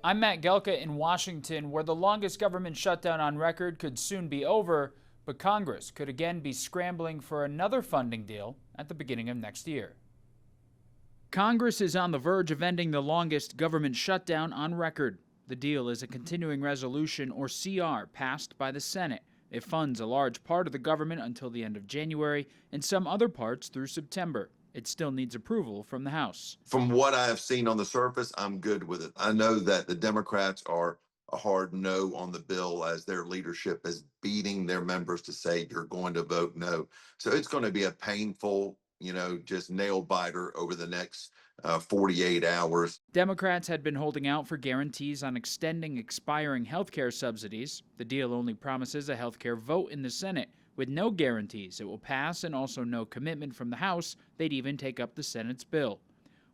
I'm Matt Gelka in Washington, where the longest government shutdown on record could soon be over, but Congress could again be scrambling for another funding deal at the beginning of next year. Congress is on the verge of ending the longest government shutdown on record. The deal is a continuing resolution, or CR, passed by the Senate. It funds a large part of the government until the end of January and some other parts through September. It still needs approval from the House. From what I have seen on the surface, I'm good with it. I know that the Democrats are a hard no on the bill, as their leadership is beating their members to say you're going to vote no. So it's going to be a painful, just nail biter over the next 48 hours. Democrats had been holding out for guarantees on extending expiring health care subsidies. The deal only promises a health care vote in the Senate, with no guarantees it will pass and also no commitment from the House they'd even take up the Senate's bill.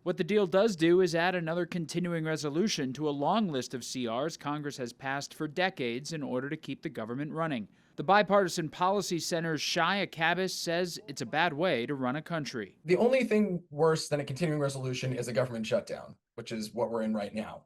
What the deal does do is add another continuing resolution to a long list of CRs Congress has passed for decades in order to keep the government running. The Bipartisan Policy Center's Shia Cabas says it's a bad way to run a country. The only thing worse than a continuing resolution is a government shutdown, which is what we're in right now.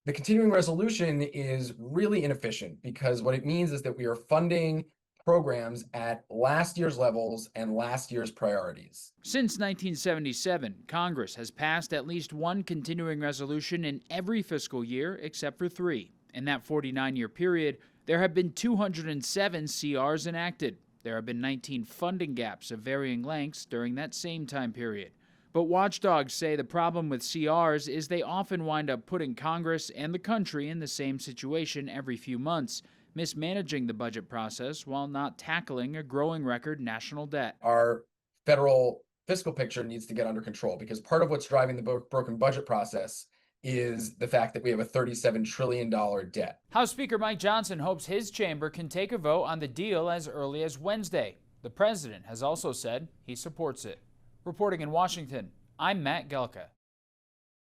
The continuing resolution is really inefficient because what it means is that we are funding programs at last year's levels and last year's priorities. Since 1977, Congress has passed at least one continuing resolution in every fiscal year except for 3. In that 49-year period, there have been 207 CRs enacted. There have been 19 funding gaps of varying lengths during that same time period. But watchdogs say the problem with CRs is they often wind up putting Congress and the country in the same situation every few months, mismanaging the budget process while not tackling a growing record national debt. Our federal fiscal picture needs to get under control because part of what's driving the broken budget process is the fact that we have a $37 trillion debt. House Speaker Mike Johnson hopes his chamber can take a vote on the deal as early as Wednesday. The president has also said he supports it. Reporting in Washington, I'm Matt Gelka.